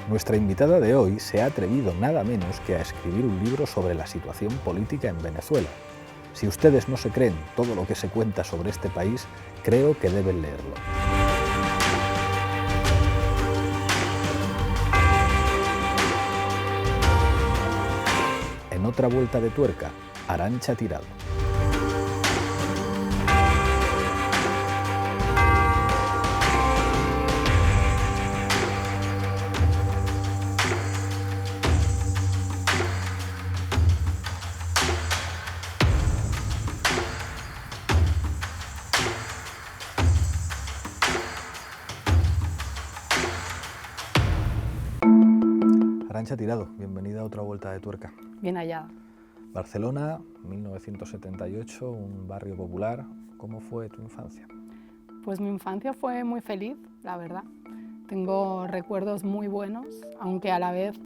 Nuestra invitada de hoy se ha atrevido nada menos que a escribir un libro sobre la situación política en Venezuela. Si ustedes no se creen todo lo que se cuenta sobre este país, creo que deben leerlo. En otra vuelta de tuerca, Arantxa Tirado. Arantxa Tirado, bienvenida a otra vuelta de tuerca. Bien hallada. Barcelona, 1978, un barrio popular. ¿Cómo fue tu infancia? Pues mi infancia fue muy feliz, la verdad. Tengo recuerdos muy buenos, aunque a la vez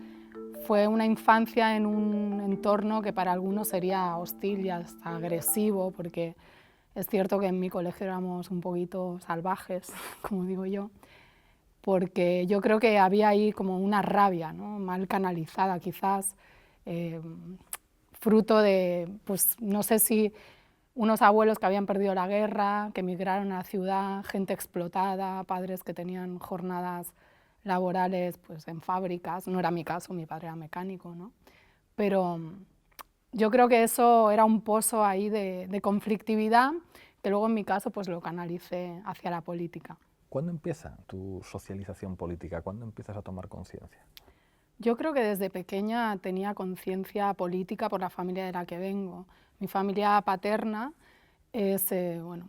fue una infancia en un entorno que para algunos sería hostil y hasta agresivo, porque es cierto que en mi colegio éramos un poquito salvajes, como digo yo, porque yo creo que había ahí como una rabia, ¿no? Mal canalizada quizás, fruto de, pues no sé si unos abuelos que habían perdido la guerra, que emigraron a la ciudad, gente explotada, padres que tenían jornadas laborales pues, en fábricas. No era mi caso, mi padre era mecánico, ¿no? Pero yo creo que eso era un pozo ahí de conflictividad que luego en mi caso pues, lo canalicé hacia la política. ¿Cuándo empieza tu socialización política? ¿Cuándo empiezas a tomar conciencia? Yo creo que desde pequeña tenía conciencia política por la familia de la que vengo. Mi familia paterna es, bueno,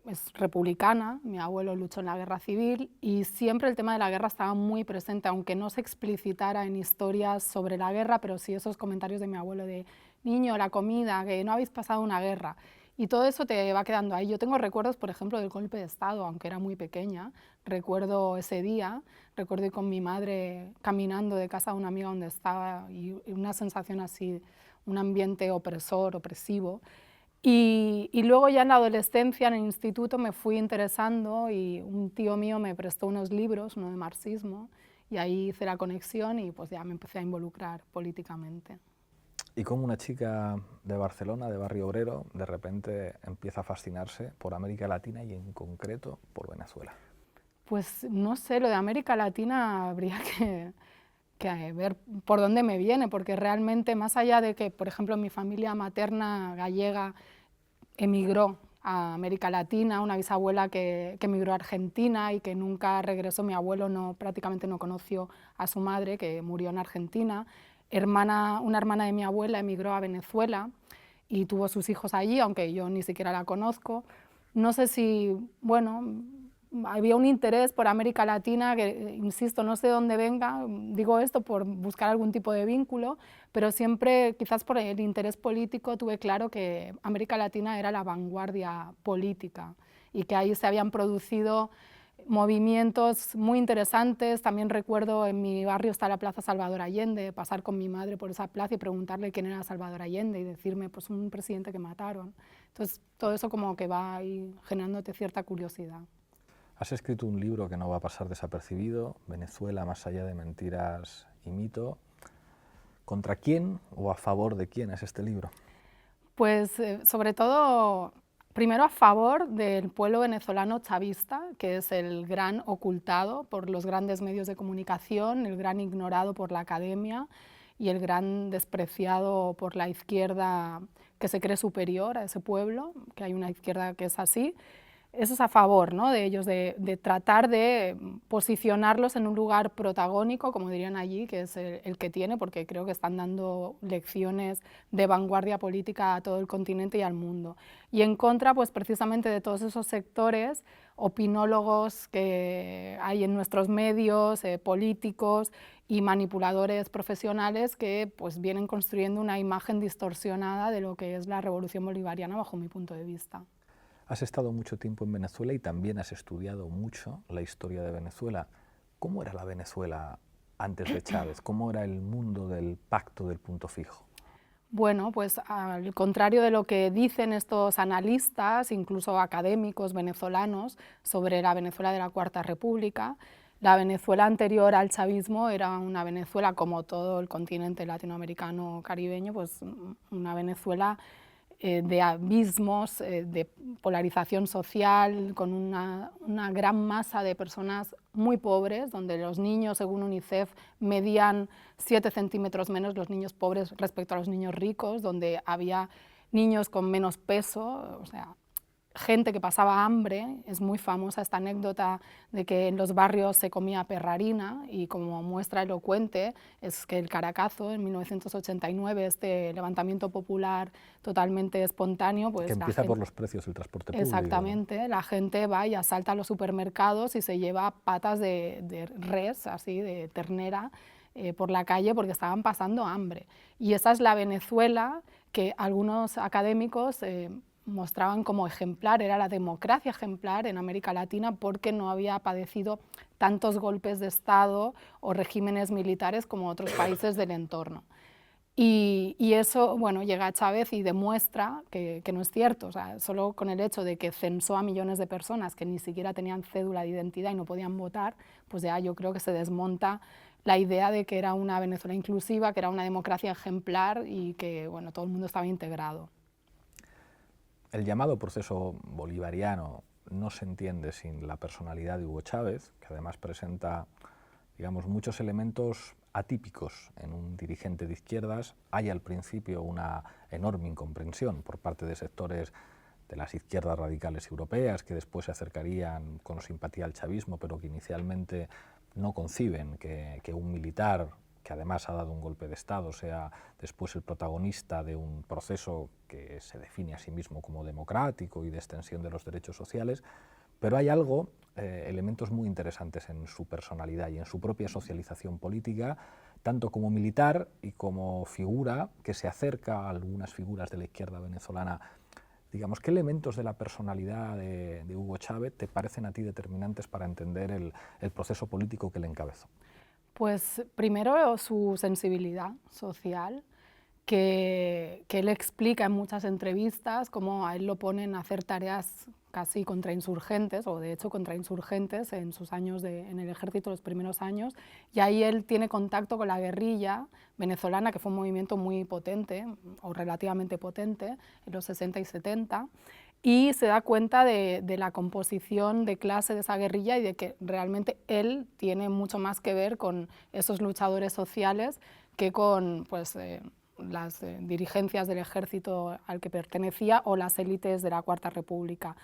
es republicana, mi abuelo luchó en la guerra civil y siempre el tema de la guerra estaba muy presente, aunque no se explicitara en historias sobre la guerra, pero sí esos comentarios de mi abuelo de niño, la comida, que no habéis pasado una guerra. Y todo eso te va quedando ahí. Yo tengo recuerdos, por ejemplo, del golpe de Estado, aunque era muy pequeña. Recuerdo ese día, recuerdo ir con mi madre caminando de casa de una amiga donde estaba y una sensación así, un ambiente opresor, opresivo. Y luego ya en la adolescencia, en el instituto, me fui interesando y un tío mío me prestó unos libros, uno de marxismo, y ahí hice la conexión y pues ya me empecé a involucrar políticamente. ¿Y cómo una chica de Barcelona, de barrio obrero, de repente empieza a fascinarse por América Latina y en concreto por Venezuela? Pues no sé, lo de América Latina habría que ver por dónde me viene, porque realmente más allá de que, por ejemplo, mi familia materna gallega emigró a América Latina, una bisabuela que emigró a Argentina y que nunca regresó, mi abuelo prácticamente no conoció a su madre, que murió en Argentina. Una hermana de mi abuela emigró a Venezuela y tuvo sus hijos allí, aunque yo ni siquiera la conozco. No sé si, bueno, había un interés por América Latina que, insisto, no sé de dónde venga, digo esto por buscar algún tipo de vínculo, pero siempre, quizás por el interés político, tuve claro que América Latina era la vanguardia política y que ahí se habían producido movimientos muy interesantes. También recuerdo en mi barrio está la Plaza Salvador Allende, pasar con mi madre por esa plaza y preguntarle quién era Salvador Allende y decirme, pues un presidente que mataron. Entonces, todo eso como que va ahí generándote cierta curiosidad. Has escrito un libro que no va a pasar desapercibido, Venezuela más allá de mentiras y mito. ¿Contra quién o a favor de quién es este libro? Pues sobre todo, primero a favor del pueblo venezolano chavista, que es el gran ocultado por los grandes medios de comunicación, el gran ignorado por la academia y el gran despreciado por la izquierda que se cree superior a ese pueblo, que hay una izquierda que es así. Eso es a favor, ¿no?, de ellos, de tratar de posicionarlos en un lugar protagónico, como dirían allí, que es el que tiene, porque creo que están dando lecciones de vanguardia política a todo el continente y al mundo. Y en contra, pues precisamente de todos esos sectores, opinólogos que hay en nuestros medios, políticos y manipuladores profesionales que pues vienen construyendo una imagen distorsionada de lo que es la revolución bolivariana bajo mi punto de vista. Has estado mucho tiempo en Venezuela y también has estudiado mucho la historia de Venezuela. ¿Cómo era la Venezuela antes de Chávez? ¿Cómo era el mundo del pacto del punto fijo? Bueno, pues al contrario de lo que dicen estos analistas, incluso académicos venezolanos, sobre la Venezuela de la Cuarta República, La Venezuela anterior al chavismo era una Venezuela, como todo el continente latinoamericano caribeño, pues una Venezuela de abismos, de polarización social, con una gran masa de personas muy pobres, donde los niños, según UNICEF, medían 7 centímetros menos los niños pobres respecto a los niños ricos, donde había niños con menos peso, o sea, gente que pasaba hambre. Es muy famosa esta anécdota de que en los barrios se comía perrarina, y como muestra elocuente es que el Caracazo, en 1989, este levantamiento popular totalmente espontáneo, pues que empieza por los precios del transporte público. Exactamente, ¿no? La gente va y asalta a los supermercados y se lleva patas de res, así, de ternera, por la calle porque estaban pasando hambre. Y esa es la Venezuela que algunos académicos mostraban como ejemplar, era la democracia ejemplar en América Latina, porque no había padecido tantos golpes de Estado o regímenes militares como otros países del entorno. Y eso, bueno, llega a Chávez y demuestra que no es cierto. O sea, solo con el hecho de que censó a millones de personas que ni siquiera tenían cédula de identidad y no podían votar, pues ya yo creo que se desmonta la idea de que era una Venezuela inclusiva, que era una democracia ejemplar y que, bueno, todo el mundo estaba integrado. El llamado proceso bolivariano no se entiende sin la personalidad de Hugo Chávez, que además presenta, digamos, muchos elementos atípicos en un dirigente de izquierdas. Hay al principio una enorme incomprensión por parte de sectores de las izquierdas radicales europeas, que después se acercarían con simpatía al chavismo, pero que inicialmente no conciben que un militar, que además ha dado un golpe de Estado, sea después el protagonista de un proceso que se define a sí mismo como democrático y de extensión de los derechos sociales. Pero hay algo, elementos muy interesantes en su personalidad y en su propia socialización política, tanto como militar y como figura que se acerca a algunas figuras de la izquierda venezolana. Digamos, ¿qué elementos de la personalidad de Hugo Chávez te parecen a ti determinantes para entender el proceso político que le encabezó? Pues primero su sensibilidad social, que él explica en muchas entrevistas cómo a él lo ponen a hacer tareas casi contrainsurgentes, o de hecho contrainsurgentes en sus años en el ejército, los primeros años, y ahí él tiene contacto con la guerrilla venezolana, que fue un movimiento muy potente, o relativamente potente, en los 60 y 70, y se da cuenta de la composición de clase de esa guerrilla y de que realmente él tiene mucho más que ver con esos luchadores sociales que con pues, las dirigencias del ejército al que pertenecía o las élites de la Cuarta República.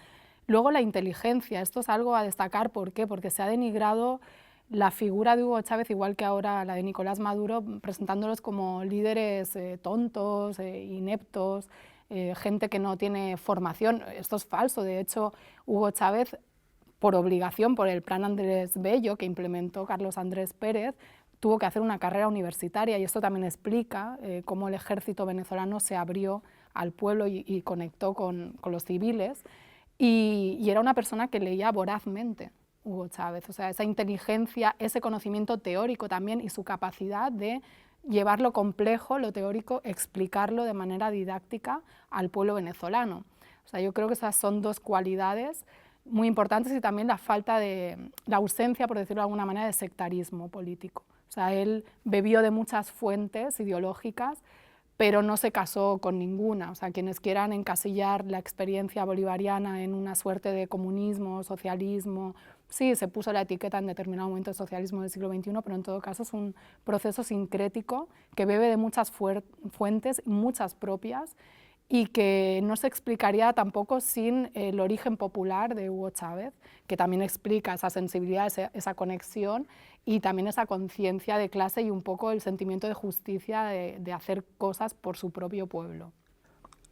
Luego la inteligencia, esto es algo a destacar. ¿Por qué? Porque se ha denigrado la figura de Hugo Chávez, igual que ahora la de Nicolás Maduro, presentándolos como líderes tontos, ineptos, gente que no tiene formación. Esto es falso. De hecho, Hugo Chávez, por obligación, por el plan Andrés Bello que implementó Carlos Andrés Pérez, tuvo que hacer una carrera universitaria, y esto también explica cómo el ejército venezolano se abrió al pueblo y conectó con los civiles, y era una persona que leía vorazmente, Hugo Chávez. O sea, esa inteligencia, ese conocimiento teórico también, y su capacidad de llevar lo complejo, lo teórico, explicarlo de manera didáctica al pueblo venezolano. O sea, yo creo que esas son dos cualidades muy importantes, y también la ausencia, por decirlo de alguna manera, de sectarismo político. O sea, él bebió de muchas fuentes ideológicas, pero no se casó con ninguna. O sea, quienes quieran encasillar la experiencia bolivariana en una suerte de comunismo, socialismo, sí, se puso la etiqueta en determinado momento de socialismo del siglo XXI, pero en todo caso es un proceso sincrético que bebe de muchas fuentes, muchas propias, y que no se explicaría tampoco sin el origen popular de Hugo Chávez, que también explica esa sensibilidad, esa conexión, y también esa conciencia de clase y un poco el sentimiento de justicia de hacer cosas por su propio pueblo.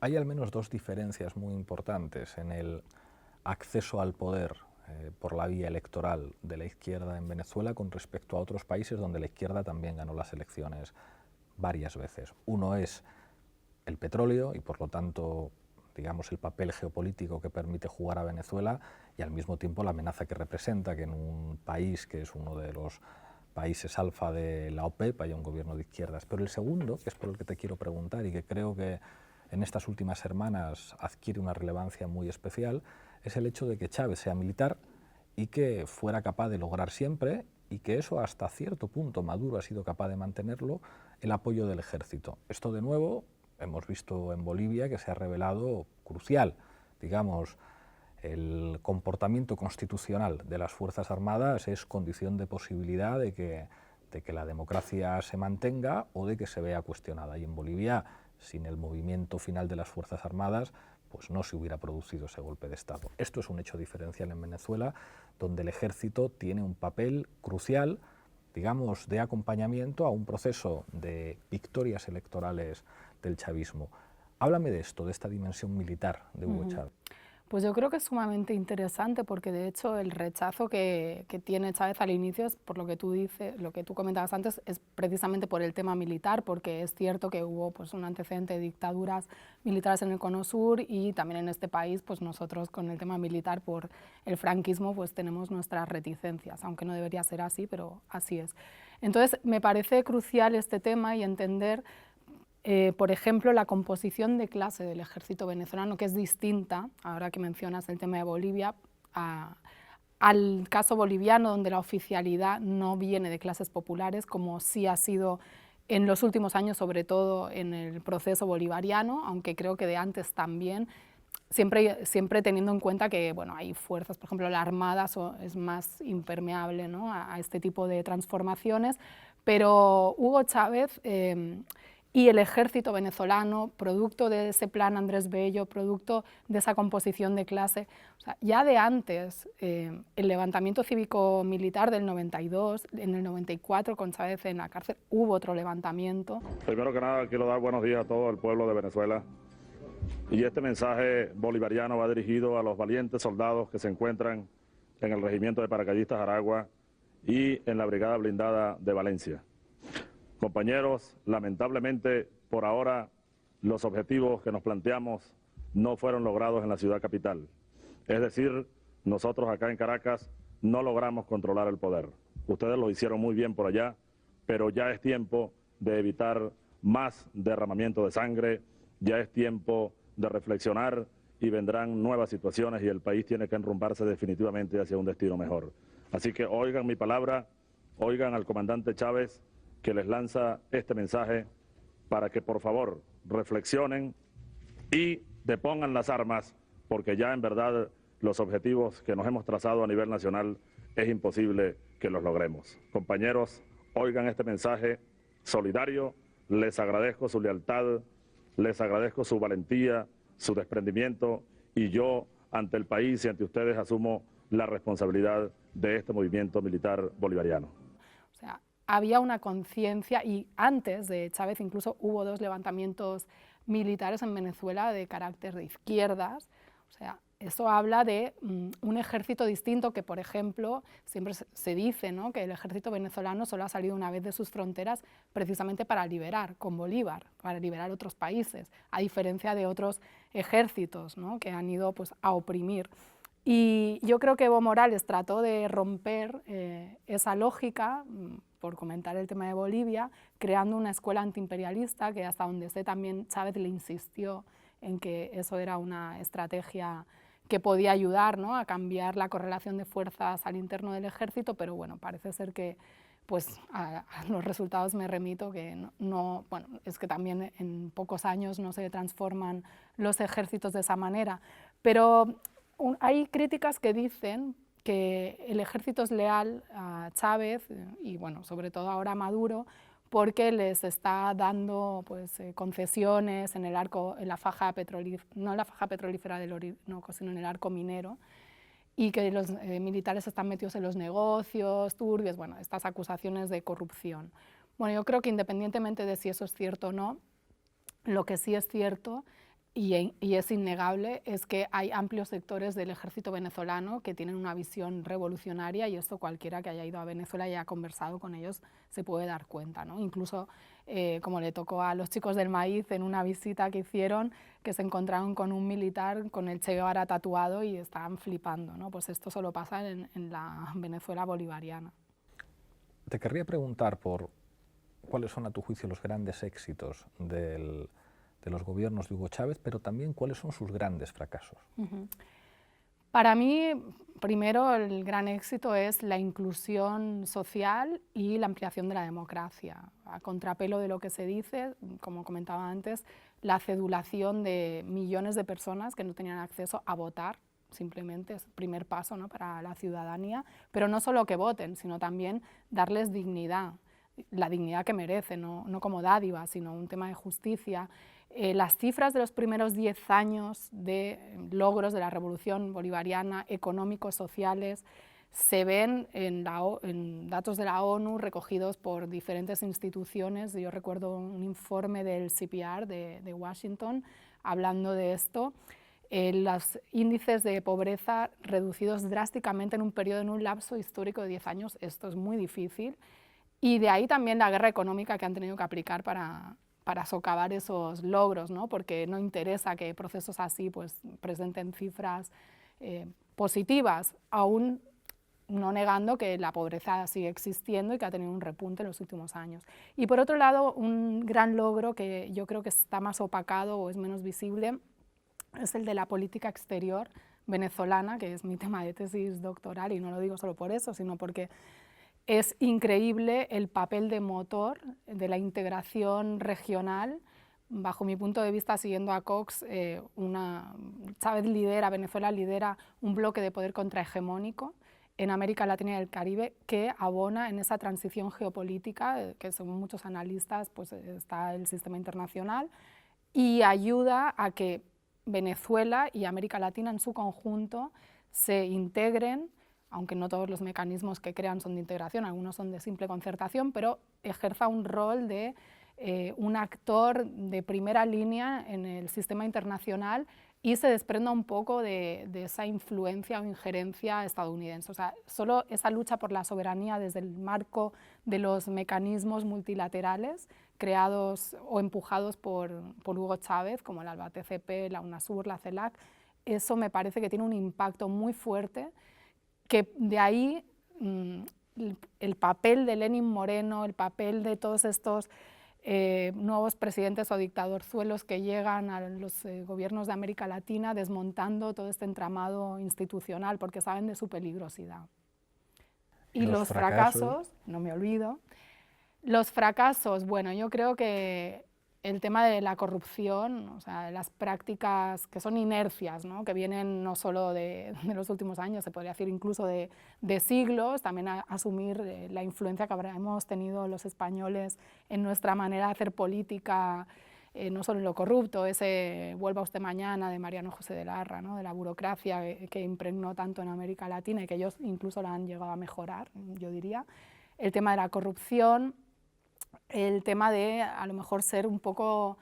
Hay al menos dos diferencias muy importantes en el acceso al poder por la vía electoral de la izquierda en Venezuela con respecto a otros países donde la izquierda también ganó las elecciones varias veces. Uno es el petróleo y, por lo tanto, digamos, el papel geopolítico que permite jugar a Venezuela, y al mismo tiempo la amenaza que representa que en un país que es uno de los países alfa de la OPEP haya un gobierno de izquierdas. Pero el segundo, que es por el que te quiero preguntar y que creo que en estas últimas semanas adquiere una relevancia muy especial, es el hecho de que Chávez sea militar y que fuera capaz de lograr siempre, y que eso hasta cierto punto Maduro ha sido capaz de mantenerlo, el apoyo del ejército. Esto de nuevo hemos visto en Bolivia que se ha revelado crucial, digamos, el comportamiento constitucional de las Fuerzas Armadas es condición de posibilidad de que la democracia se mantenga o de que se vea cuestionada. Y en Bolivia, sin el movimiento final de las Fuerzas Armadas, pues no se hubiera producido ese golpe de Estado. Esto es un hecho diferencial en Venezuela, donde el ejército tiene un papel crucial, digamos, de acompañamiento a un proceso de victorias electorales del chavismo. Háblame de esto, de esta dimensión militar de Hugo Chávez. Pues yo creo que es sumamente interesante porque de hecho el rechazo que tiene Chávez al inicio, es por lo que tú dices, lo que tú comentabas antes, es precisamente por el tema militar, porque es cierto que hubo pues un antecedente de dictaduras militares en el Cono Sur y también en este país pues nosotros con el tema militar por el franquismo pues tenemos nuestras reticencias, aunque no debería ser así, pero así es. Entonces me parece crucial este tema y entender por ejemplo, la composición de clase del ejército venezolano, que es distinta, ahora que mencionas el tema de Bolivia, al caso boliviano, donde la oficialidad no viene de clases populares, como sí ha sido en los últimos años, sobre todo en el proceso bolivariano, aunque creo que de antes también, siempre teniendo en cuenta que bueno, hay fuerzas, por ejemplo, la Armada es más impermeable, ¿no?, a este tipo de transformaciones, pero Hugo Chávez y el ejército venezolano, producto de ese plan Andrés Bello, producto de esa composición de clase, o sea, ya de antes, el levantamiento cívico-militar del 92, en el 94 con Chávez en la cárcel, hubo otro levantamiento. Primero que nada quiero dar buenos días a todo el pueblo de Venezuela y este mensaje bolivariano va dirigido a los valientes soldados que se encuentran en el regimiento de paracaidistas Aragua y en la brigada blindada de Valencia. Compañeros, lamentablemente por ahora los objetivos que nos planteamos no fueron logrados en la ciudad capital. Es decir, nosotros acá en Caracas no logramos controlar el poder. Ustedes lo hicieron muy bien por allá, pero ya es tiempo de evitar más derramamiento de sangre, ya es tiempo de reflexionar y vendrán nuevas situaciones y el país tiene que enrumbarse definitivamente hacia un destino mejor. Así que oigan mi palabra, oigan al comandante Chávez, que les lanza este mensaje para que por favor reflexionen y depongan las armas, porque ya en verdad los objetivos que nos hemos trazado a nivel nacional es imposible que los logremos. Compañeros, oigan este mensaje solidario, les agradezco su lealtad, les agradezco su valentía, su desprendimiento y yo ante el país y ante ustedes asumo la responsabilidad de este movimiento militar bolivariano. O sea, había una conciencia y antes de Chávez incluso hubo dos levantamientos militares en Venezuela de carácter de izquierdas, o sea, eso habla de un ejército distinto que, por ejemplo, siempre se dice, ¿no?, que el ejército venezolano solo ha salido una vez de sus fronteras precisamente para liberar, con Bolívar, para liberar otros países, a diferencia de otros ejércitos, ¿no?, que han ido pues, a oprimir. Y yo creo que Evo Morales trató de romper esa lógica, por comentar el tema de Bolivia, creando una escuela antiimperialista que hasta donde sé también Chávez le insistió en que eso era una estrategia que podía ayudar, ¿no?, a cambiar la correlación de fuerzas al interno del ejército, pero bueno, parece ser que pues a los resultados me remito, que no, bueno, es que también en pocos años no se transforman los ejércitos de esa manera, pero hay críticas que dicen que el ejército es leal a Chávez y bueno, sobre todo ahora a Maduro, porque les está dando pues, concesiones en el arco, en la faja petrolífera, no en la faja petrolífera del Orinoco, sino en el arco minero, y que los militares están metidos en los negocios turbios, bueno, estas acusaciones de corrupción. Bueno, yo creo que independientemente de si eso es cierto o no, lo que sí es cierto y es innegable es que hay amplios sectores del ejército venezolano que tienen una visión revolucionaria y esto cualquiera que haya ido a Venezuela y haya conversado con ellos se puede dar cuenta, ¿no? Incluso como le tocó a los chicos del maíz en una visita que hicieron, que se encontraron con un militar con el Che Guevara tatuado y estaban flipando, ¿no? Pues esto solo pasa en la Venezuela bolivariana. Te querría preguntar por cuáles son a tu juicio los grandes éxitos de los gobiernos de Hugo Chávez, pero también cuáles son sus grandes fracasos. Para mí, primero, el gran éxito es la inclusión social y la ampliación de la democracia. A contrapelo de lo que se dice, como comentaba antes, la cedulación de millones de personas que no tenían acceso a votar, simplemente es el primer paso, ¿no?, para la ciudadanía, pero no solo que voten, sino también darles dignidad, la dignidad que merecen, no como dádiva, sino un tema de justicia. Las cifras de los primeros 10 años de logros de la revolución bolivariana, económicos, sociales, se ven en datos de la ONU recogidos por diferentes instituciones. Yo recuerdo un informe del CPR de Washington hablando de esto. Los índices de pobreza reducidos drásticamente en un periodo, en un lapso histórico de 10 años, esto es muy difícil. Y de ahí también la guerra económica que han tenido que aplicar para socavar esos logros, ¿no?, porque no interesa que procesos así pues, presenten cifras positivas, aún no negando que la pobreza sigue existiendo y que ha tenido un repunte en los últimos años. Y por otro lado, un gran logro que yo creo que está más opacado o es menos visible es el de la política exterior venezolana, que es mi tema de tesis doctoral, y no lo digo solo por eso, sino porque es increíble el papel de motor de la integración regional. Bajo mi punto de vista, siguiendo a Cox, Venezuela lidera un bloque de poder contrahegemónico en América Latina y el Caribe que abona en esa transición geopolítica, que según muchos analistas pues, está el sistema internacional, y ayuda a que Venezuela y América Latina en su conjunto se integren, aunque no todos los mecanismos que crean son de integración, algunos son de simple concertación, pero ejerza un rol de un actor de primera línea en el sistema internacional y se desprenda un poco de esa influencia o injerencia estadounidense. O sea, solo esa lucha por la soberanía desde el marco de los mecanismos multilaterales creados o empujados por Hugo Chávez, como el ALBA-TCP, la UNASUR, la CELAC, eso me parece que tiene un impacto muy fuerte, que de ahí el papel de Lenín Moreno, el papel de todos estos nuevos presidentes o dictadorzuelos que llegan a los gobiernos de América Latina desmontando todo este entramado institucional porque saben de su peligrosidad. Y los fracasos, no me olvido, los fracasos, bueno, yo creo que el tema de la corrupción, o sea, las prácticas que son inercias, ¿no?, que vienen no solo de los últimos años, se podría decir incluso de siglos, también asumir la influencia que habremos tenido los españoles en nuestra manera de hacer política, no solo en lo corrupto, ese vuelva usted mañana de Mariano José de Larra, ¿no?, de la burocracia que impregnó tanto en América Latina y que ellos incluso la han llegado a mejorar, yo diría. El tema de la corrupción, el tema de a lo mejor ser un poco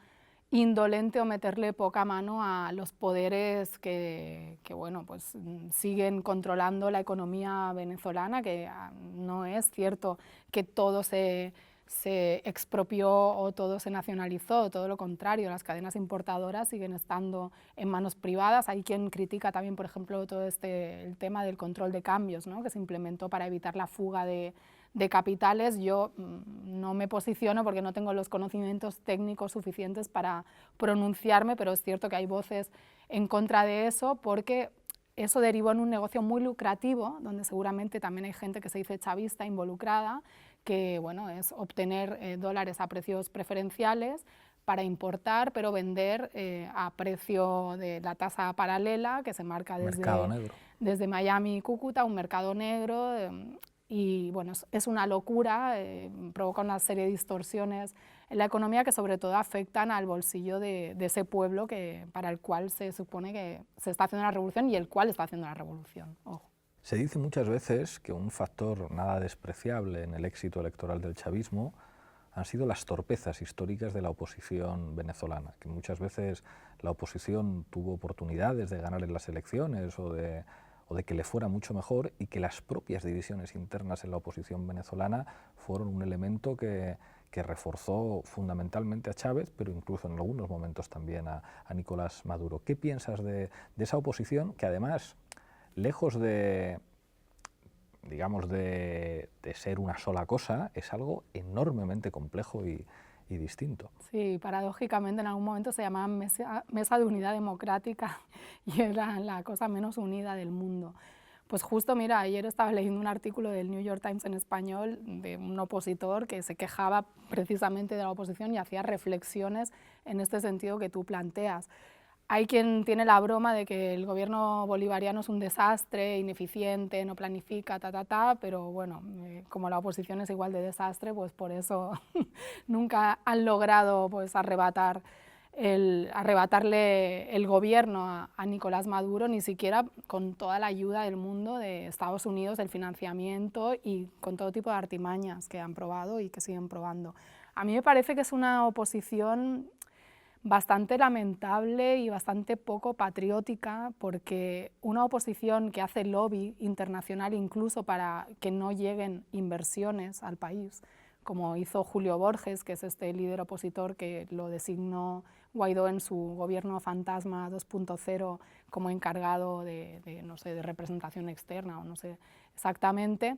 indolente o meterle poca mano a los poderes que bueno, pues, siguen controlando la economía venezolana, que no es cierto que todo se expropió o todo se nacionalizó, todo lo contrario, las cadenas importadoras siguen estando en manos privadas. Hay quien critica también, por ejemplo, todo el tema del control de cambios, ¿no?, que se implementó para evitar la fuga de capitales. Yo no me posiciono porque no tengo los conocimientos técnicos suficientes para pronunciarme, pero es cierto que hay voces en contra de eso porque eso derivó en un negocio muy lucrativo, donde seguramente también hay gente que se dice chavista involucrada, que bueno, es obtener dólares a precios preferenciales para importar, pero vender a precio de la tasa paralela que se marca desde Miami y Cúcuta, un mercado negro. Y bueno, es una locura, provoca una serie de distorsiones en la economía que sobre todo afectan al bolsillo de ese pueblo para el cual se supone que se está haciendo la revolución y el cual está haciendo la revolución. Ojo. Se dice muchas veces que un factor nada despreciable en el éxito electoral del chavismo han sido las torpezas históricas de la oposición venezolana, que muchas veces la oposición tuvo oportunidades de ganar en las elecciones o de que le fuera mucho mejor, y que las propias divisiones internas en la oposición venezolana fueron un elemento que reforzó fundamentalmente a Chávez, pero incluso en algunos momentos también a Nicolás Maduro. ¿Qué piensas de esa oposición que además, lejos de, digamos, de ser una sola cosa, es algo enormemente complejo y y distinto. Sí, paradójicamente en algún momento se llamaba Mesa de Unidad Democrática y era la cosa menos unida del mundo. Pues justo, mira, ayer estaba leyendo un artículo del New York Times en español de un opositor que se quejaba precisamente de la oposición y hacía reflexiones en este sentido que tú planteas. Hay quien tiene la broma de que el gobierno bolivariano es un desastre, ineficiente, no planifica, pero bueno, como la oposición es igual de desastre, pues por eso nunca han logrado pues, arrebatarle el gobierno a Nicolás Maduro, ni siquiera con toda la ayuda del mundo de Estados Unidos, el financiamiento y con todo tipo de artimañas que han probado y que siguen probando. A mí me parece que es una oposición bastante lamentable y bastante poco patriótica, porque una oposición que hace lobby internacional incluso para que no lleguen inversiones al país, como hizo Julio Borges, que es este líder opositor que lo designó Guaidó en su gobierno fantasma 2.0 como encargado no sé, de representación externa o no sé exactamente.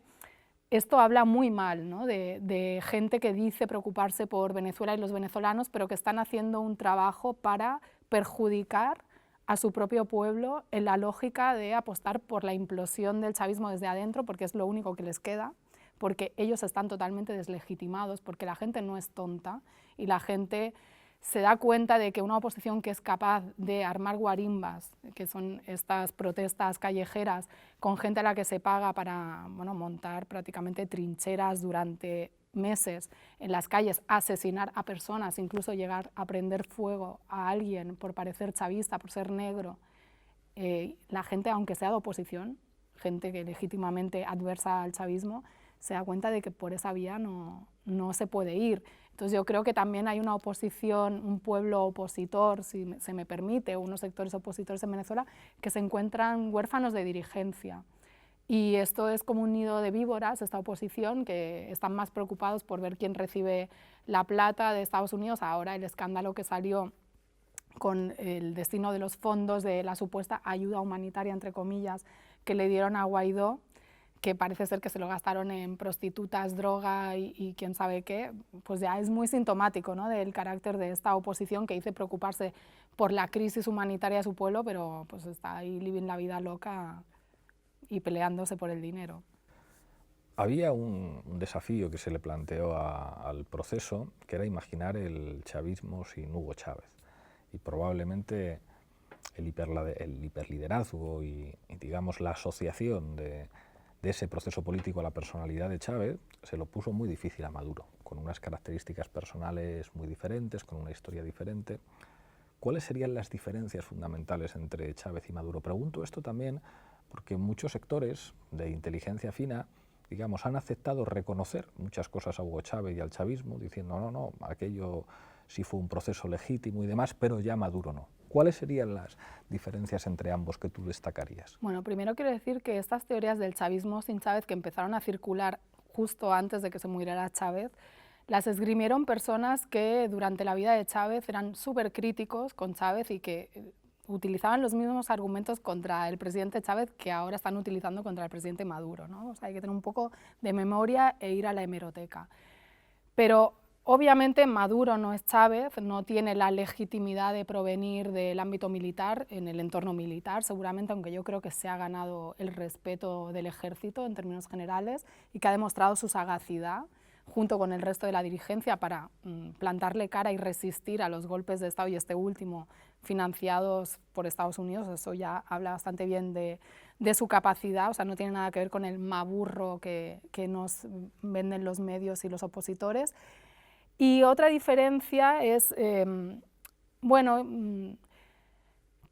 Esto habla muy mal, ¿no? de gente que dice preocuparse por Venezuela y los venezolanos, pero que están haciendo un trabajo para perjudicar a su propio pueblo en la lógica de apostar por la implosión del chavismo desde adentro, porque es lo único que les queda, porque ellos están totalmente deslegitimados, porque la gente no es tonta y la gente se da cuenta de que una oposición que es capaz de armar guarimbas, que son estas protestas callejeras, con gente a la que se paga para montar prácticamente trincheras durante meses en las calles, asesinar a personas, incluso llegar a prender fuego a alguien por parecer chavista, por ser negro, la gente, aunque sea de oposición, gente que legítimamente adversa al chavismo, se da cuenta de que por esa vía no se puede ir. Entonces yo creo que también hay una oposición, un pueblo opositor, si se me permite, unos sectores opositores en Venezuela que se encuentran huérfanos de dirigencia. Y esto es como un nido de víboras, esta oposición, que están más preocupados por ver quién recibe la plata de Estados Unidos. Ahora el escándalo que salió con el destino de los fondos de la supuesta ayuda humanitaria, entre comillas, que le dieron a Guaidó, que parece ser que se lo gastaron en prostitutas, droga y quién sabe qué, pues ya es muy sintomático, ¿no?, del carácter de esta oposición que dice preocuparse por la crisis humanitaria de su pueblo, pero pues está ahí viviendo la vida loca y peleándose por el dinero. Había un desafío que se le planteó al proceso, que era imaginar el chavismo sin Hugo Chávez. Y probablemente el hiperliderazgo y digamos, la asociación de ese proceso político a la personalidad de Chávez se lo puso muy difícil a Maduro, con unas características personales muy diferentes, con una historia diferente. ¿Cuáles serían las diferencias fundamentales entre Chávez y Maduro? Pregunto esto también porque muchos sectores de inteligencia fina, digamos, han aceptado reconocer muchas cosas a Hugo Chávez y al chavismo, diciendo no, aquello sí fue un proceso legítimo y demás, pero ya Maduro no. ¿Cuáles serían las diferencias entre ambos que tú destacarías? Bueno, primero quiero decir que estas teorías del chavismo sin Chávez, que empezaron a circular justo antes de que se muriera Chávez, las esgrimieron personas que durante la vida de Chávez eran súper críticos con Chávez y que utilizaban los mismos argumentos contra el presidente Chávez que ahora están utilizando contra el presidente Maduro, ¿no? O sea, hay que tener un poco de memoria e ir a la hemeroteca. Pero obviamente Maduro no es Chávez, no tiene la legitimidad de provenir del ámbito militar, en el entorno militar seguramente, aunque yo creo que se ha ganado el respeto del ejército en términos generales y que ha demostrado su sagacidad junto con el resto de la dirigencia para plantarle cara y resistir a los golpes de Estado, y este último financiados por Estados Unidos. Eso ya habla bastante bien de su capacidad, o sea, no tiene nada que ver con el maburro que nos venden los medios y los opositores. Y otra diferencia es,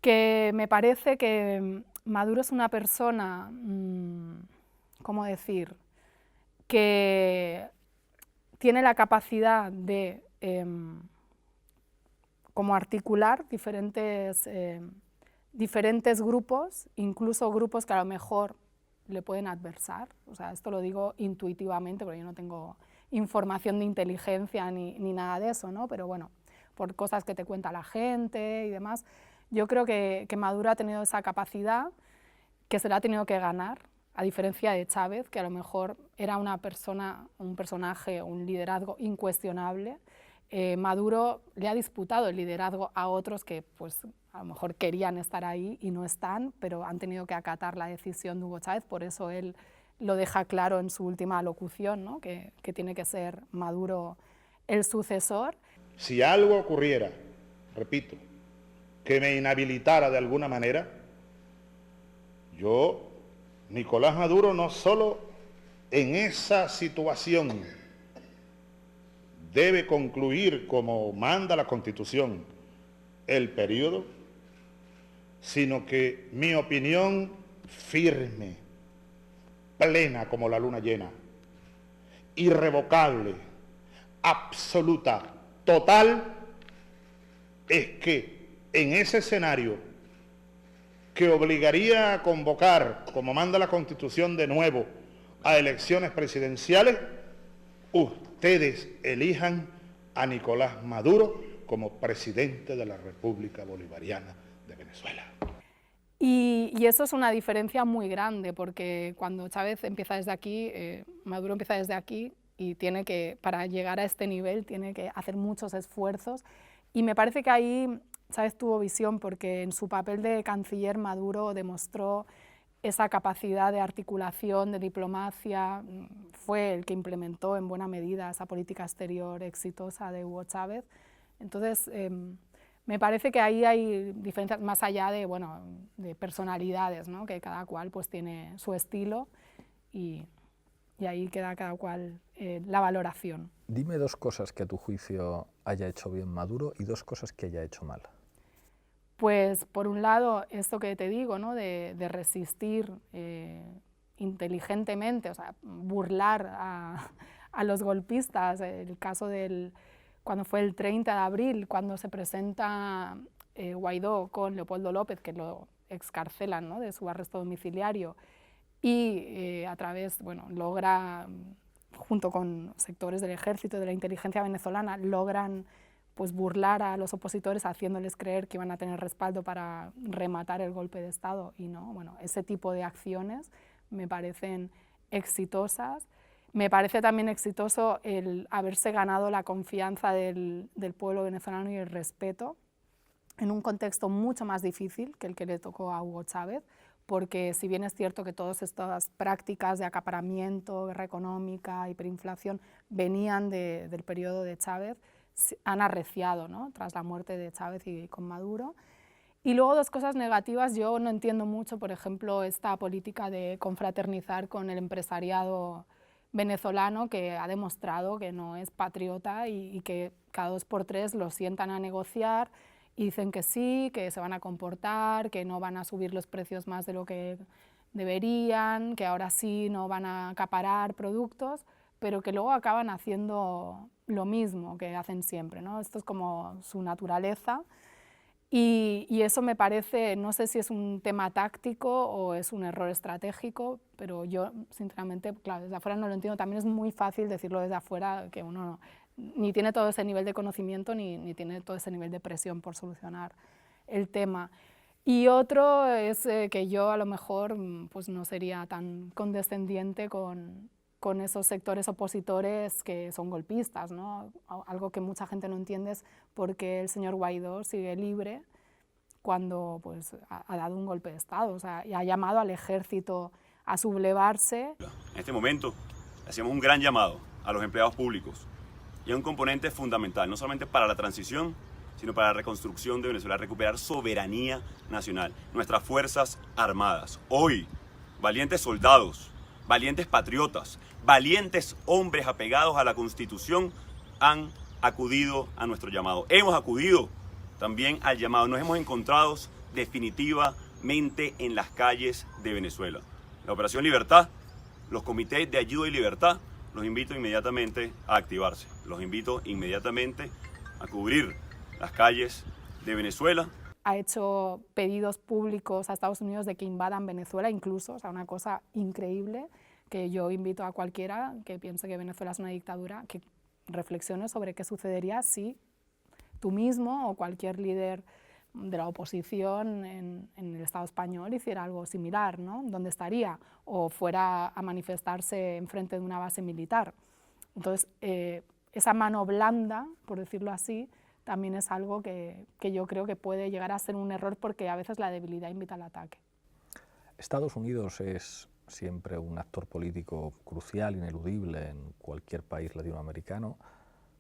que me parece que Maduro es una persona, ¿cómo decir?, que tiene la capacidad de como articular diferentes grupos, incluso grupos que a lo mejor le pueden adversar. O sea, esto lo digo intuitivamente porque yo no tengo información de inteligencia ni nada de eso, ¿no? Pero bueno, por cosas que te cuenta la gente y demás, yo creo que Maduro ha tenido esa capacidad que se la ha tenido que ganar, a diferencia de Chávez, que a lo mejor era una persona, un personaje, un liderazgo incuestionable Maduro le ha disputado el liderazgo a otros que pues, a lo mejor querían estar ahí y no están, pero han tenido que acatar la decisión de Hugo Chávez, por eso él lo deja claro en su última locución, ¿no? que tiene que ser Maduro el sucesor. Si algo ocurriera, repito, que me inhabilitara de alguna manera, yo, Nicolás Maduro, no solo en esa situación debe concluir como manda la Constitución el periodo, sino que mi opinión firme, plena como la luna llena, irrevocable, absoluta, total, es que en ese escenario que obligaría a convocar, como manda la Constitución de nuevo, a elecciones presidenciales, ustedes elijan a Nicolás Maduro como presidente de la República Bolivariana de Venezuela. Y eso es una diferencia muy grande, porque cuando Chávez empieza desde aquí, Maduro empieza desde aquí y tiene que, para llegar a este nivel, tiene que hacer muchos esfuerzos. Y me parece que ahí Chávez tuvo visión, porque en su papel de canciller Maduro demostró esa capacidad de articulación, de diplomacia, fue el que implementó en buena medida esa política exterior exitosa de Hugo Chávez. Entonces, me parece que ahí hay diferencias más allá de, bueno, de personalidades, ¿no? Que cada cual pues, tiene su estilo y ahí queda cada cual la valoración. Dime dos cosas que a tu juicio haya hecho bien Maduro y dos cosas que haya hecho mal. Pues por un lado, esto que te digo, ¿no? de resistir inteligentemente, o sea, burlar a los golpistas, el caso del, cuando fue el 30 de abril, cuando se presenta Guaidó con Leopoldo López, que lo excarcelan, ¿no? de su arresto domiciliario, y a través, bueno, logra, junto con sectores del ejército y de la inteligencia venezolana, logran pues burlar a los opositores haciéndoles creer que iban a tener respaldo para rematar el golpe de Estado y no. Bueno, ese tipo de acciones me parecen exitosas. Me parece también exitoso el haberse ganado la confianza del pueblo venezolano y el respeto en un contexto mucho más difícil que el que le tocó a Hugo Chávez, porque si bien es cierto que todas estas prácticas de acaparamiento, guerra económica, hiperinflación, venían del periodo de Chávez, han arreciado, ¿no? Tras la muerte de Chávez y con Maduro. Y luego dos cosas negativas, yo no entiendo mucho, por ejemplo, esta política de confraternizar con el empresariado venezolano, que ha demostrado que no es patriota y que cada 2 por 3 lo sientan a negociar y dicen que sí, que se van a comportar, que no van a subir los precios más de lo que deberían, que ahora sí no van a acaparar productos, pero que luego acaban haciendo lo mismo que hacen siempre, ¿no? Esto es como su naturaleza y eso me parece, no sé si es un tema táctico o es un error estratégico, pero yo sinceramente, claro, desde afuera no lo entiendo. También es muy fácil decirlo desde afuera, que uno ni tiene todo ese nivel de conocimiento ni tiene todo ese nivel de presión por solucionar el tema. Y otro es que yo a lo mejor pues no sería tan condescendiente con esos sectores opositores que son golpistas, ¿no? Algo que mucha gente no entiende es por qué el señor Guaidó sigue libre cuando pues, ha dado un golpe de Estado, o sea, y ha llamado al ejército a sublevarse. En este momento hacemos un gran llamado a los empleados públicos y a un componente fundamental, no solamente para la transición, sino para la reconstrucción de Venezuela, recuperar soberanía nacional, nuestras Fuerzas Armadas. Hoy, valientes soldados, valientes patriotas, valientes hombres apegados a la Constitución han acudido a nuestro llamado. Hemos acudido también al llamado. Nos hemos encontrado definitivamente en las calles de Venezuela. La Operación Libertad, los comités de ayuda y libertad, los invito inmediatamente a activarse. Los invito inmediatamente a cubrir las calles de Venezuela. Ha hecho pedidos públicos a Estados Unidos de que invadan Venezuela incluso, o sea, una cosa increíble, que yo invito a cualquiera que piense que Venezuela es una dictadura, que reflexione sobre qué sucedería si tú mismo o cualquier líder de la oposición en el Estado español hiciera algo similar, ¿no? ¿Dónde estaría? O fuera a manifestarse enfrente de una base militar. Entonces, esa mano blanda, por decirlo así, también es algo que yo creo que puede llegar a ser un error porque a veces la debilidad invita al ataque. Estados Unidos es siempre un actor político crucial, ineludible en cualquier país latinoamericano,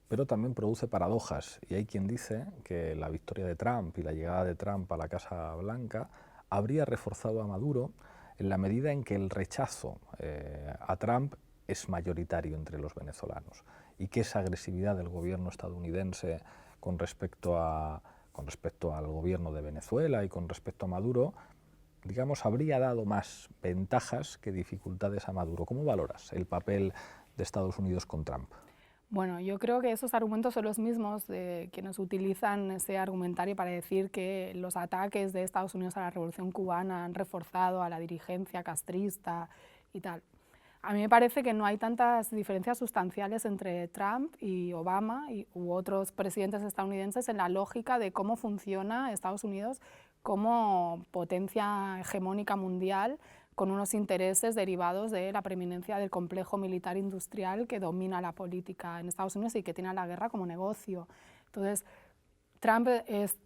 pero también produce paradojas, y hay quien dice que la victoria de Trump y la llegada de Trump a la Casa Blanca habría reforzado a Maduro en la medida en que el rechazo a Trump es mayoritario entre los venezolanos y que esa agresividad del gobierno estadounidense con respecto al gobierno de Venezuela y con respecto a Maduro, digamos, habría dado más ventajas que dificultades a Maduro. ¿Cómo valoras el papel de Estados Unidos con Trump? Bueno, yo creo que esos argumentos son los mismos de quienes utilizan ese argumentario para decir que los ataques de Estados Unidos a la Revolución Cubana han reforzado a la dirigencia castrista y tal. A mí me parece que no hay tantas diferencias sustanciales entre Trump y Obama u otros presidentes estadounidenses en la lógica de cómo funciona Estados Unidos como potencia hegemónica mundial con unos intereses derivados de la preeminencia del complejo militar industrial que domina la política en Estados Unidos y que tiene a la guerra como negocio. Entonces, Trump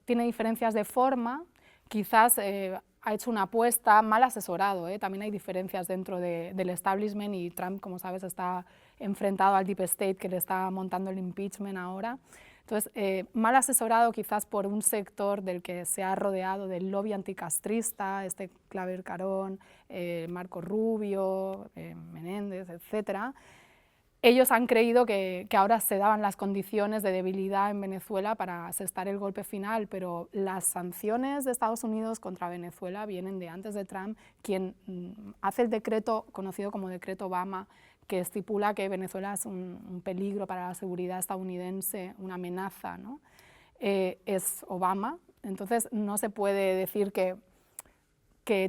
tiene diferencias de forma, quizás ha hecho una apuesta mal asesorado, también hay diferencias dentro del establishment y Trump, como sabes, está enfrentado al Deep State que le está montando el impeachment ahora. Entonces, mal asesorado quizás por un sector del que se ha rodeado del lobby anticastrista, Claver Carón, Marco Rubio, Menéndez, etc. Ellos han creído que ahora se daban las condiciones de debilidad en Venezuela para asestar el golpe final, pero las sanciones de Estados Unidos contra Venezuela vienen de antes de Trump, quien hace el decreto conocido como Decreto Obama, que estipula que Venezuela es un peligro para la seguridad estadounidense, una amenaza, ¿no? Es Obama. Entonces no se puede decir que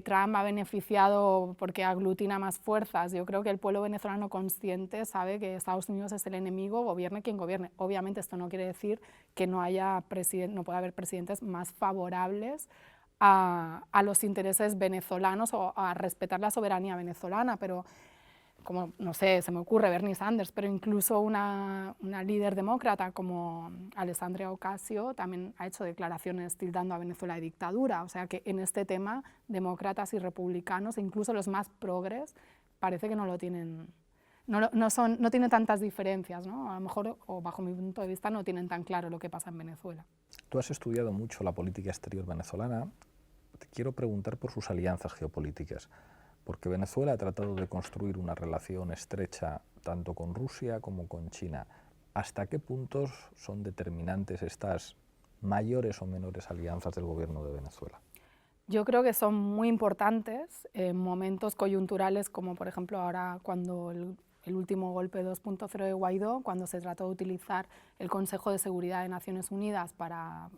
Trump ha beneficiado porque aglutina más fuerzas. Yo creo que el pueblo venezolano consciente sabe que Estados Unidos es el enemigo, gobierne quien gobierne. Obviamente esto no quiere decir que no pueda haber presidentes más favorables a los intereses venezolanos o a respetar la soberanía venezolana, pero como, no sé, se me ocurre Bernie Sanders, pero incluso una líder demócrata como Alexandria Ocasio también ha hecho declaraciones tildando a Venezuela de dictadura. O sea que en este tema, demócratas y republicanos, e incluso los más progres, parece que no lo tienen, no tienen tantas diferencias, ¿no? A lo mejor, o bajo mi punto de vista, no tienen tan claro lo que pasa en Venezuela. Tú has estudiado mucho la política exterior venezolana. Te quiero preguntar por sus alianzas geopolíticas, porque Venezuela ha tratado de construir una relación estrecha tanto con Rusia como con China. ¿Hasta qué puntos son determinantes estas mayores o menores alianzas del gobierno de Venezuela? Yo creo que son muy importantes en momentos coyunturales como por ejemplo ahora cuando el último golpe 2.0 de Guaidó, cuando se trató de utilizar el Consejo de Seguridad de Naciones Unidas para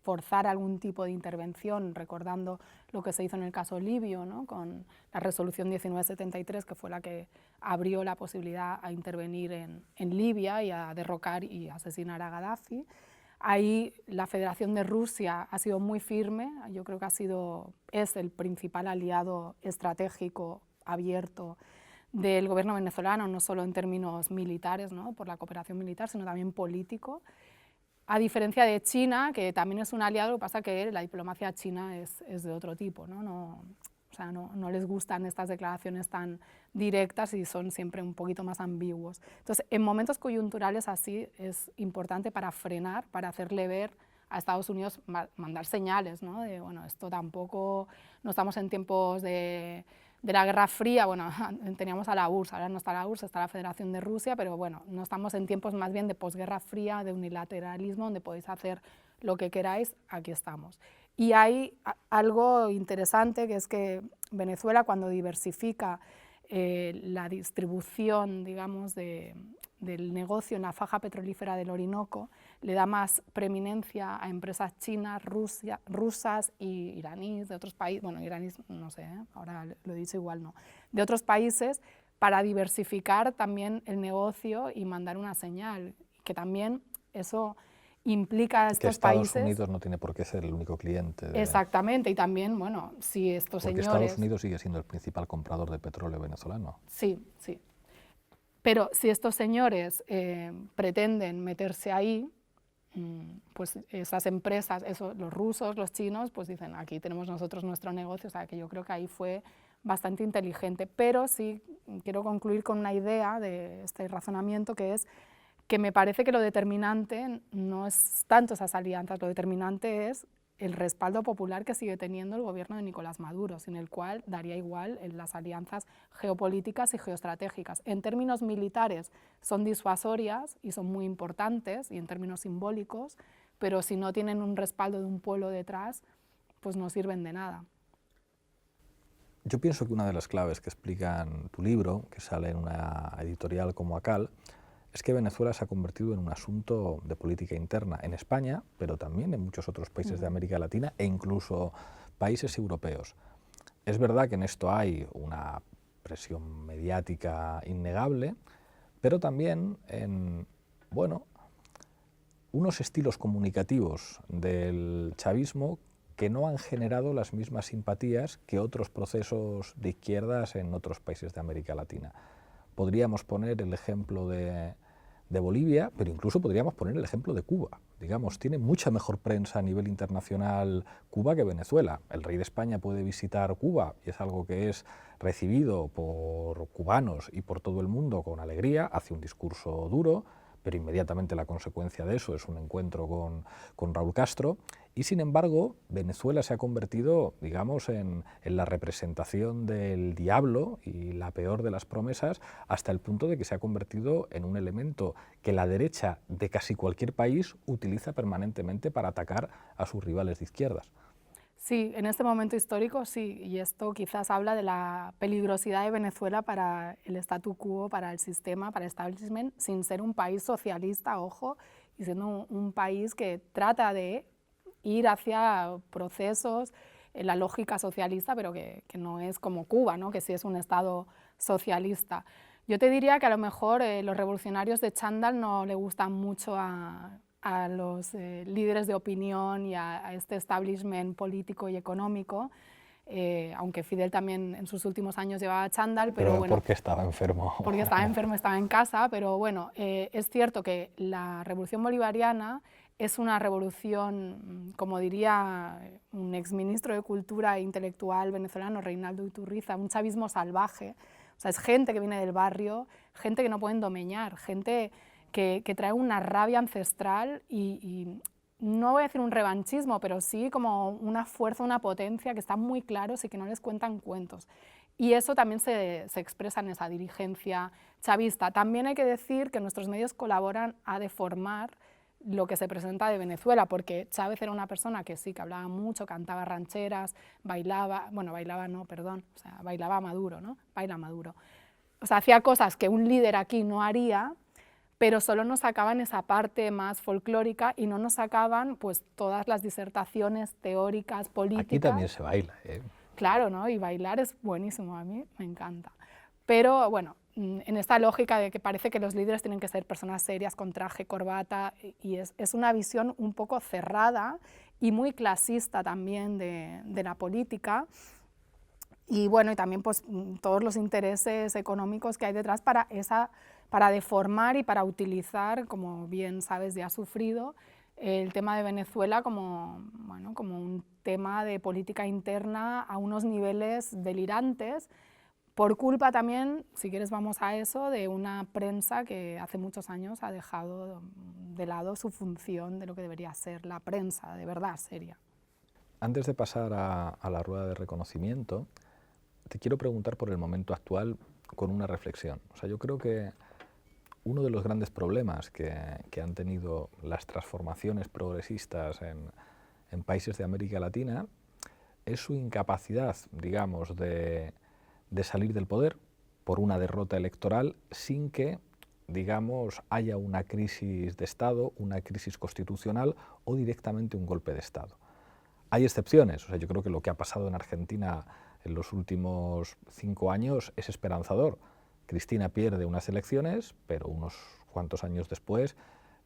forzar algún tipo de intervención, recordando lo que se hizo en el caso libio, ¿no? Con la resolución 1973, que fue la que abrió la posibilidad a intervenir en Libia y a derrocar y asesinar a Gaddafi. Ahí la Federación de Rusia ha sido muy firme, yo creo que es el principal aliado estratégico abierto del gobierno venezolano, no solo en términos militares, ¿no? Por la cooperación militar, sino también político. A diferencia de China, que también es un aliado, lo que pasa es que la diplomacia china es de otro tipo, ¿no? O sea, no les gustan estas declaraciones tan directas y son siempre un poquito más ambiguos. Entonces, en momentos coyunturales así es importante para frenar, para hacerle ver a Estados Unidos, mandar señales, ¿no? De, bueno, esto tampoco, no estamos en tiempos de la Guerra Fría, bueno, teníamos a la URSS, ahora no está la URSS, está la Federación de Rusia, pero bueno, no estamos en tiempos más bien de posguerra fría, de unilateralismo, donde podéis hacer lo que queráis, aquí estamos. Y hay algo interesante, que es que Venezuela, cuando diversifica la distribución, digamos, del negocio en la faja petrolífera del Orinoco, le da más preeminencia a empresas chinas, rusas y iraníes de otros países, bueno, iraníes no sé, ahora lo he dicho igual no, de otros países, para diversificar también el negocio y mandar una señal, que también eso implica a estos países... Que Estados Unidos no tiene por qué ser el único cliente. Exactamente, y también, bueno, si estos porque señores... Estados Unidos sigue siendo el principal comprador de petróleo venezolano. Sí, sí. Pero si estos señores pretenden meterse ahí, pues esas empresas, los rusos, los chinos, pues dicen, aquí tenemos nosotros nuestro negocio, o sea, que yo creo que ahí fue bastante inteligente. Pero sí quiero concluir con una idea de este razonamiento, que es que me parece que lo determinante no es tanto esas alianzas, lo determinante es el respaldo popular que sigue teniendo el gobierno de Nicolás Maduro, sin el cual daría igual en las alianzas geopolíticas y geoestratégicas. En términos militares son disuasorias y son muy importantes, y en términos simbólicos, pero si no tienen un respaldo de un pueblo detrás, pues no sirven de nada. Yo pienso que una de las claves que explica en tu libro, que sale en una editorial como ACAL, es que Venezuela se ha convertido en un asunto de política interna en España, pero también en muchos otros países de América Latina e incluso países europeos. Es verdad que en esto hay una presión mediática innegable, pero también en, bueno, unos estilos comunicativos del chavismo que no han generado las mismas simpatías que otros procesos de izquierdas en otros países de América Latina. Podríamos poner el ejemplo de Bolivia, pero incluso podríamos poner el ejemplo de Cuba. Digamos, tiene mucha mejor prensa a nivel internacional Cuba que Venezuela. El rey de España puede visitar Cuba y es algo que es recibido por cubanos y por todo el mundo con alegría, hace un discurso duro, pero inmediatamente la consecuencia de eso es un encuentro con Raúl Castro, y sin embargo Venezuela se ha convertido, digamos, en la representación del diablo y la peor de las promesas, hasta el punto de que se ha convertido en un elemento que la derecha de casi cualquier país utiliza permanentemente para atacar a sus rivales de izquierdas. Sí, en este momento histórico sí, y esto quizás habla de la peligrosidad de Venezuela para el statu quo, para el sistema, para el establishment, sin ser un país socialista, ojo, y siendo un país que trata de ir hacia procesos en la lógica socialista, pero que no es como Cuba, ¿no? Que sí es un Estado socialista. Yo te diría que a lo mejor los revolucionarios de chándal no le gustan mucho a los líderes de opinión y a este establishment político y económico, aunque Fidel también en sus últimos años llevaba chándal, pero bueno, porque estaba enfermo. Porque estaba enfermo, estaba en casa, pero bueno, es cierto que la revolución bolivariana es una revolución, como diría un exministro de Cultura e intelectual venezolano, Reinaldo Iturriza, un chavismo salvaje. O sea, es gente que viene del barrio, gente que no pueden domeñar, gente que trae una rabia ancestral y no voy a decir un revanchismo, pero sí como una fuerza, una potencia que están muy claros y que no les cuentan cuentos. Y eso también se expresa en esa dirigencia chavista. También hay que decir que nuestros medios colaboran a deformar lo que se presenta de Venezuela, porque Chávez era una persona que sí, que hablaba mucho, cantaba rancheras, bailaba, bueno, bailaba no, perdón, o sea, bailaba Maduro, ¿no? Baila Maduro. O sea, hacía cosas que un líder aquí no haría, pero solo nos sacaban esa parte más folclórica y no nos sacaban pues todas las disertaciones teóricas, políticas. Aquí también se baila, ¿eh? Claro, ¿no? Y bailar es buenísimo, a mí me encanta. Pero bueno, en esta lógica de que parece que los líderes tienen que ser personas serias, con traje, corbata, y es una visión un poco cerrada y muy clasista también de la política. Y bueno, y también pues todos los intereses económicos que hay detrás para deformar y para utilizar, como bien sabes, ya ha sufrido, el tema de Venezuela como, bueno, como un tema de política interna a unos niveles delirantes, por culpa también, si quieres vamos a eso, de una prensa que hace muchos años ha dejado de lado su función de lo que debería ser la prensa, de verdad, seria. Antes de pasar a la rueda de reconocimiento, te quiero preguntar por el momento actual con una reflexión. O sea, yo creo que uno de los grandes problemas que han tenido las transformaciones progresistas en países de América Latina es su incapacidad, digamos, de salir del poder por una derrota electoral sin que, digamos, haya una crisis de Estado, una crisis constitucional o directamente un golpe de Estado. Hay excepciones, o sea, yo creo que lo que ha pasado en Argentina en los últimos 5 años es esperanzador. Cristina pierde unas elecciones, pero unos cuantos años después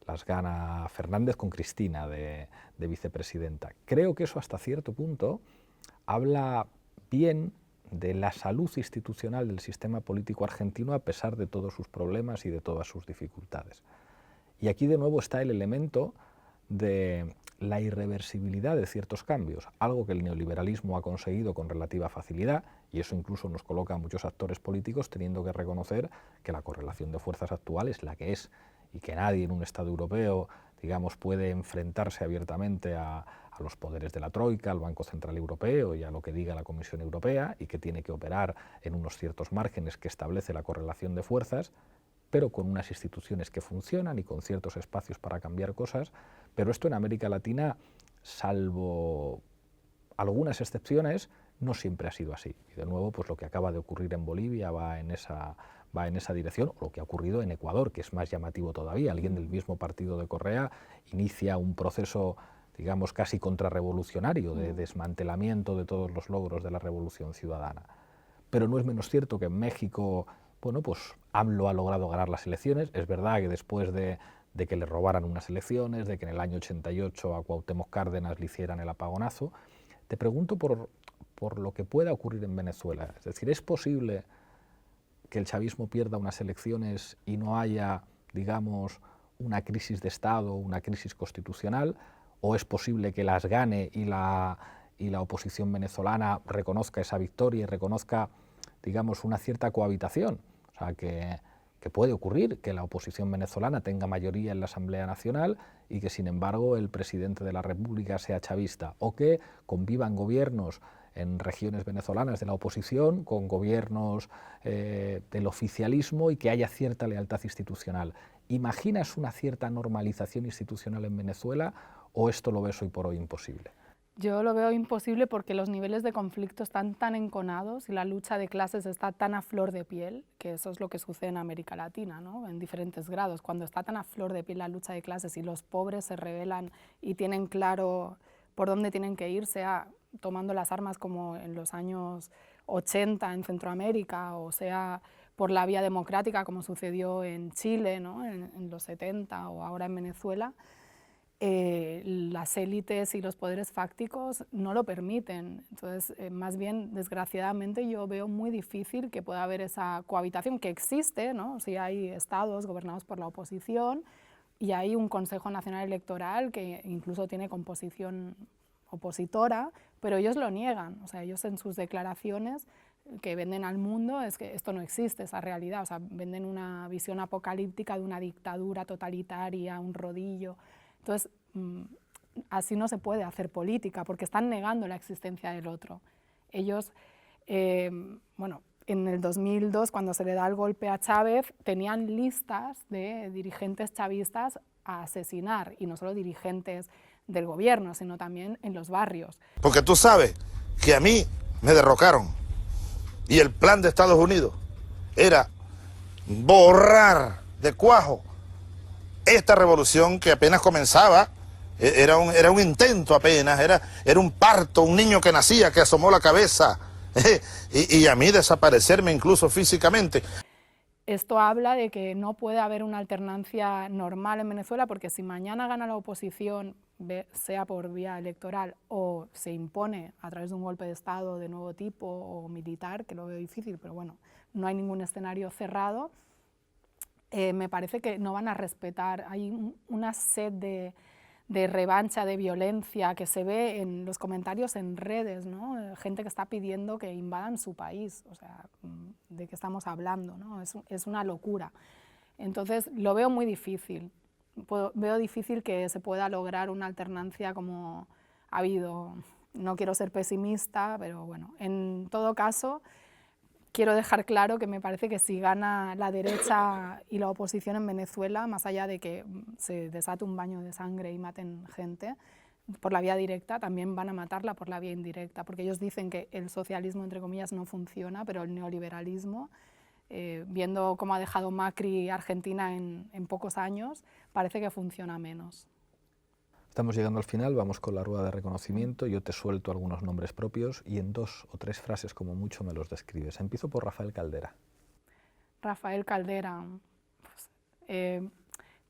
las gana Fernández con Cristina de vicepresidenta. Creo que eso hasta cierto punto habla bien de la salud institucional del sistema político argentino a pesar de todos sus problemas y de todas sus dificultades. Y aquí de nuevo está el elemento de la irreversibilidad de ciertos cambios, algo que el neoliberalismo ha conseguido con relativa facilidad, y eso incluso nos coloca a muchos actores políticos teniendo que reconocer que la correlación de fuerzas actual es la que es, y que nadie en un Estado europeo, digamos, puede enfrentarse abiertamente a los poderes de la Troika, al Banco Central Europeo y a lo que diga la Comisión Europea, y que tiene que operar en unos ciertos márgenes que establece la correlación de fuerzas, pero con unas instituciones que funcionan y con ciertos espacios para cambiar cosas. Pero esto en América Latina, salvo algunas excepciones, no siempre ha sido así. Y de nuevo, pues lo que acaba de ocurrir en Bolivia va en esa dirección, o lo que ha ocurrido en Ecuador, que es más llamativo todavía. Alguien del mismo partido de Correa inicia un proceso, digamos, casi contrarrevolucionario de desmantelamiento de todos los logros de la revolución ciudadana. Pero no es menos cierto que en México, bueno, pues AMLO ha logrado ganar las elecciones. Es verdad que después de que le robaran unas elecciones, de que en el año 88 a Cuauhtémoc Cárdenas le hicieran el apagonazo. Te pregunto por lo que pueda ocurrir en Venezuela. Es decir, ¿es posible que el chavismo pierda unas elecciones y no haya, digamos, una crisis de Estado, una crisis constitucional? ¿O es posible que las gane y la oposición venezolana reconozca esa victoria y reconozca, digamos, una cierta cohabitación? O sea, que puede ocurrir que la oposición venezolana tenga mayoría en la Asamblea Nacional y que, sin embargo, el presidente de la República sea chavista, o que convivan gobiernos en regiones venezolanas de la oposición con gobiernos del oficialismo y que haya cierta lealtad institucional. ¿Imaginas una cierta normalización institucional en Venezuela o esto lo ves hoy por hoy imposible? Yo lo veo imposible porque los niveles de conflicto están tan enconados y la lucha de clases está tan a flor de piel, que eso es lo que sucede en América Latina, ¿no? En diferentes grados. Cuando está tan a flor de piel la lucha de clases y los pobres se rebelan y tienen claro por dónde tienen que ir, sea tomando las armas como en los años 80 en Centroamérica, o sea por la vía democrática como sucedió en Chile, ¿no? en los 70 o ahora en Venezuela, las élites y los poderes fácticos no lo permiten. Entonces, más bien, desgraciadamente, yo veo muy difícil que pueda haber esa cohabitación que existe, ¿no? Si hay estados gobernados por la oposición y hay un Consejo Nacional Electoral que incluso tiene composición opositora, pero ellos lo niegan. O sea, ellos en sus declaraciones que venden al mundo es que esto no existe, esa realidad. O sea, venden una visión apocalíptica de una dictadura totalitaria, un rodillo. Entonces, así no se puede hacer política, porque están negando la existencia del otro. Ellos, bueno, en el 2002, cuando se le da el golpe a Chávez, tenían listas de dirigentes chavistas a asesinar, y no solo dirigentes del gobierno, sino también en los barrios. Porque tú sabes que a mí me derrocaron, y el plan de Estados Unidos era borrar de cuajo esta revolución que apenas comenzaba. Era un intento apenas, era un parto, un niño que nacía, que asomó la cabeza, y a mí desaparecerme incluso físicamente. Esto habla de que no puede haber una alternancia normal en Venezuela, porque si mañana gana la oposición, sea por vía electoral o se impone a través de un golpe de Estado de nuevo tipo o militar, que lo veo difícil, pero bueno, no hay ningún escenario cerrado, me parece que no van a respetar. Hay una sed de revancha, de violencia, que se ve en los comentarios en redes, ¿no? Gente que está pidiendo que invadan su país. O sea, ¿de qué estamos hablando, ¿no? Es una locura. Entonces, lo veo muy difícil. Veo difícil que se pueda lograr una alternancia como ha habido. No quiero ser pesimista, pero bueno, en todo caso, quiero dejar claro que me parece que si gana la derecha y la oposición en Venezuela, más allá de que se desate un baño de sangre y maten gente por la vía directa, también van a matarla por la vía indirecta, porque ellos dicen que el socialismo, entre comillas, no funciona, pero el neoliberalismo, viendo cómo ha dejado Macri Argentina en pocos años, parece que funciona menos. Estamos llegando al final, vamos con la rueda de reconocimiento. Yo te suelto algunos nombres propios y en 2 o 3 frases como mucho me los describes. Empiezo por Rafael Caldera. Rafael Caldera, pues,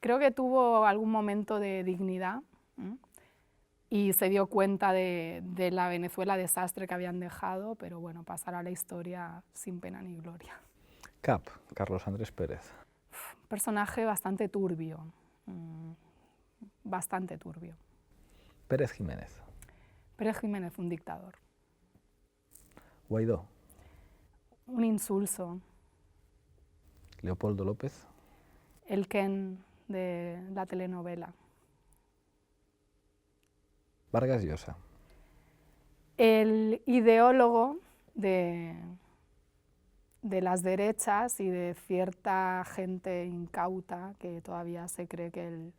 creo que tuvo algún momento de dignidad, y se dio cuenta de la Venezuela desastre que habían dejado, pero bueno, pasará a la historia sin pena ni gloria. Cap, Carlos Andrés Pérez. Un personaje bastante turbio, bastante turbio. Pérez Jiménez. Pérez Jiménez, un dictador. Guaidó. Un insulso. Leopoldo López. El Ken de la telenovela. Vargas Llosa. El ideólogo de las derechas y de cierta gente incauta que todavía se cree que el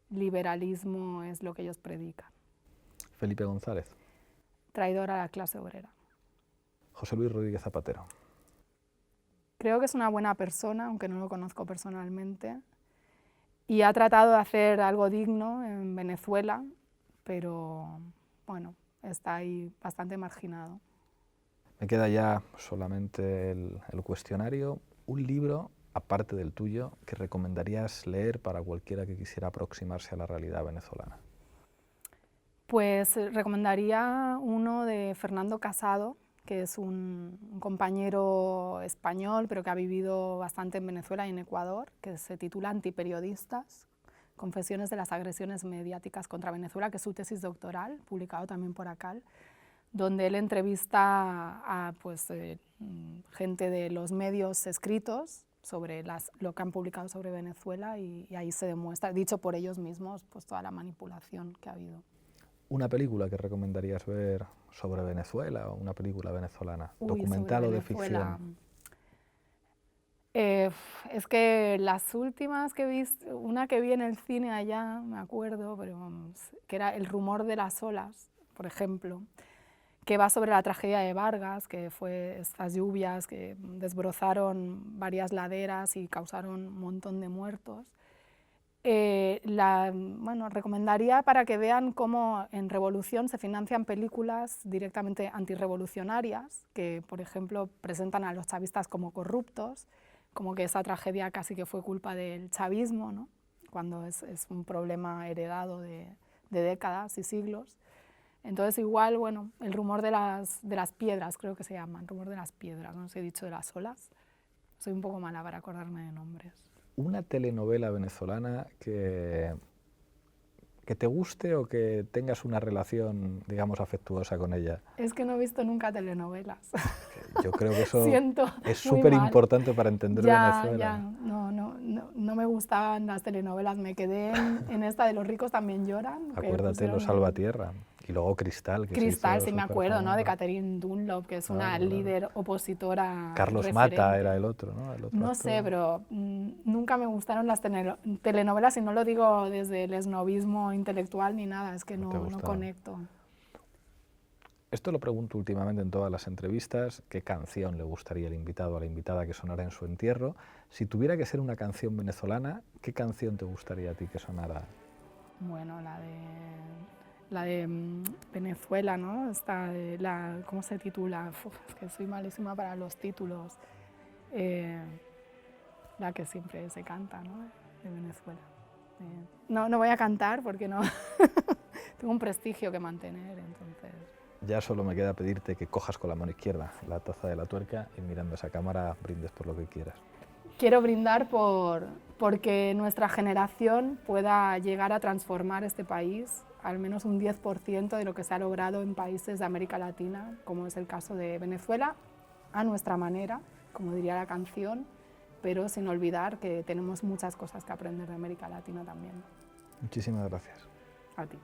liberalismo es lo que ellos predican. Felipe González. Traidor a la clase obrera. José Luis Rodríguez Zapatero. Creo que es una buena persona, aunque no lo conozco personalmente, y ha tratado de hacer algo digno en Venezuela, pero bueno, está ahí bastante marginado. Me queda ya solamente el cuestionario. Un libro, aparte del tuyo, que recomendarías leer para cualquiera que quisiera aproximarse a la realidad venezolana. Pues recomendaría uno de Fernando Casado, que es un compañero español, pero que ha vivido bastante en Venezuela y en Ecuador, que se titula Antiperiodistas, Confesiones de las agresiones mediáticas contra Venezuela, que es su tesis doctoral, publicado también por ACAL, donde él entrevista a gente de los medios escritos sobre lo que han publicado sobre Venezuela y ahí se demuestra, dicho por ellos mismos, pues toda la manipulación que ha habido. ¿Una película que recomendarías ver sobre Venezuela o una película venezolana? ¿Documental o de ficción? Es que las últimas que vi, una que vi en el cine allá, me acuerdo, pero vamos, que era El rumor de las olas, por ejemplo, que va sobre la tragedia de Vargas, que fue estas lluvias que desbrozaron varias laderas y causaron un montón de muertos. Recomendaría para que vean cómo en Revolución se financian películas directamente antirrevolucionarias, que por ejemplo presentan a los chavistas como corruptos, como que esa tragedia casi que fue culpa del chavismo, ¿no? Cuando es un problema heredado de décadas y siglos. Entonces igual, bueno, El rumor de las piedras, creo que se llama, El rumor de las piedras, no sé si he dicho de las olas. Soy un poco mala para acordarme de nombres. ¿Una telenovela venezolana que te guste o que tengas una relación, digamos, afectuosa con ella? Es que no he visto nunca telenovelas. Yo creo que eso es muy súper mal. importante para entender Venezuela. Ya, no me gustaban las telenovelas, me quedé en esta de Los ricos también lloran. Acuérdate, Los Salvatierra. Y luego Cristal. Cristal, sí me acuerdo, ¿no? De Catherine Dunlop, que es una líder opositora. Carlos referente. Mata era el otro, ¿no? No sé, pero nunca me gustaron las telenovelas y no lo digo desde el esnovismo intelectual ni nada, es que no conecto. Esto lo pregunto últimamente en todas las entrevistas, ¿qué canción le gustaría al invitado o a la invitada que sonara en su entierro? Si tuviera que ser una canción venezolana, ¿qué canción te gustaría a ti que sonara? Bueno, la de Venezuela, ¿no? ¿Cómo se titula? Es que soy malísima para los títulos. La que siempre se canta, ¿no? De Venezuela. No voy a cantar porque no tengo un prestigio que mantener, entonces... Ya solo me queda pedirte que cojas con la mano izquierda la taza de la tuerca y mirando a esa cámara brindes por lo que quieras. Quiero brindar porque nuestra generación pueda llegar a transformar este país, al menos un 10% de lo que se ha logrado en países de América Latina, como es el caso de Venezuela, a nuestra manera, como diría la canción, pero sin olvidar que tenemos muchas cosas que aprender de América Latina también. Muchísimas gracias. A ti.